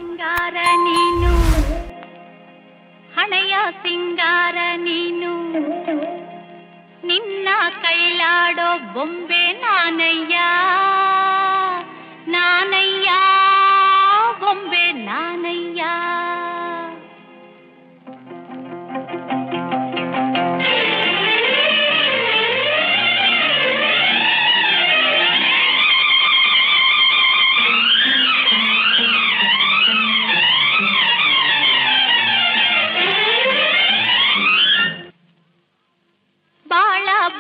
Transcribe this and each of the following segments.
ಬಂಗಾರ ನೀನು, ಹಣೆಯ ಸಿಂಗಾರ ನೀನು, ನಿನ್ನ ಕೈಲಾಡೋ ಬೊಂಬೆ ನಾನಯ್ಯ, ನಾನಯ್ಯ ಬೊಂಬೆ ನಾನಯ್ಯ.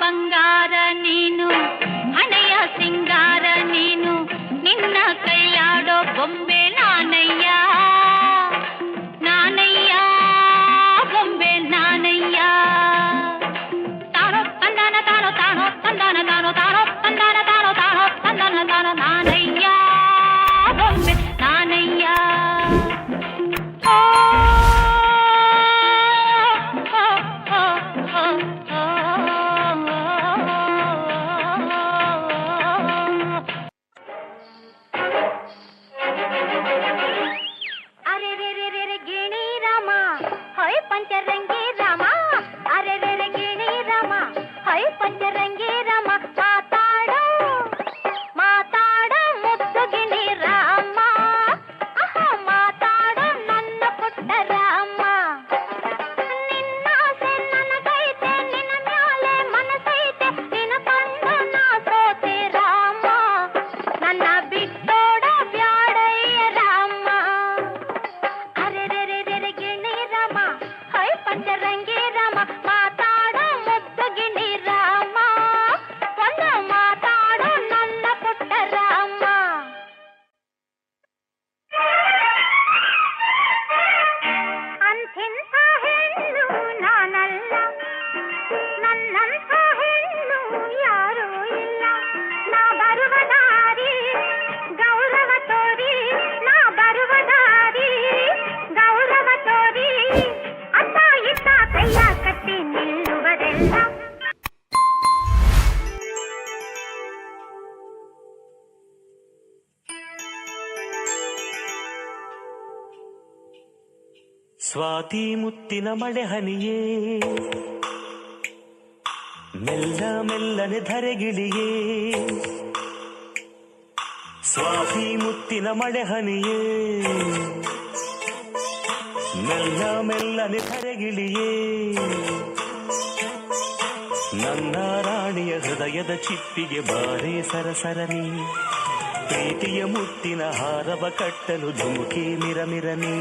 ಬಂಗಾರ ನೀನು, ಹಣೆಯ ಸಿಂಗಾರ ನೀನು, ನಿನ್ನ ಕೈಲಾಡೋ ಬೊಂಬೆ ನಾನಯ್ಯ, ನಾನಯ್ಯ ಬೊಂಬೆ ನಾನಯ್ಯ. ತಾನೋ ತಂದಾನ ತಾನೋ ತಾನೋ ತಂದಾನ ತಾನೋ ತಾನೋ ತಂದಾನ ತಾನೋ ತಾನೋ ತಂದಾನ ತಾನೋ ನಾನಯ್ಯ ಬೊಂಬೆ ನಾನಯ್ಯ. पंचरंगी रामा, अरे रे रे गिणी रामा, हई पंचरंगी रामा, माताडो माताडो मुद्दु गिणी रामा, आहा माताडो नन्न पुट्ट रामा. निನ್ನಾಸೆ ನನಗೈತೆ, ನಿನ್ನ ಮ್ಯಾಲೆ ಮನಸೈತೆ, ನಿನ್ನ ಕಂಡು ನಾ ಸೋತೆ ರಾಮ, ನನ್ನ ಬಿಟ್ಟೋಡ ಬ್ಯಾಡಯ್ಯ ರಾಮ. ಅರೆ ರೆ ರೆ ರೆ ರೆ ಗಿಣಿ ರಾಮ, पंचरंगी राम, माताडो मुद्दु गिणी राम, ಒಂದು ಮಾತಾಡೋ ನನ್ನ ಪುಟ್ಟ ರಾಮ. ಅಂಥಿಂಥ ಹೆಣ್ಣು ನಾನಲ್ಲ, ನನ್ನಂಥ ಹೆಣ್ಣು ಯಾರೂ ಇಲ್ಲ. ನಾ ಬರುವ ದಾರಿ ಗೌರವ ತೋರಿ, ನಾ ಬರುವ ದಾರಿ ಗೌರವ ತೋರಿ, ಅತ್ತ ಇತ್ತ ಕೈಯ ಕಟ್ಟಿ ನಿಲ್ಲುವರೆಲ್ಲ. ಸ್ವಾತಿ ಮುತ್ತಿನ ಮಳೆ ಹನಿಯೇ, ಮೆಲ್ಲ ಮೆಲ್ಲನೆ ಧರೆಗಿಳಿಯೇ, ಸ್ವಾತಿ ಮುತ್ತಿನ ಮಳೆ ಹನಿಯೇ, ಮೆಲ್ಲ ಮೆಲ್ಲನೆ ಧರೆಗಿಳಿಯೇ, ನನ್ನ ರಾಣಿಯ ಹೃದಯದ ಚಿಪ್ಪಿಗೆ ಬಾರೇ ಸರಸರನಿ, ಪ್ರೀತಿಯ ಮುತ್ತಿನ ಹಾರವ ಕಟ್ಟಲು ಧುಮುಕಿ ಮಿರಮಿರನಿ.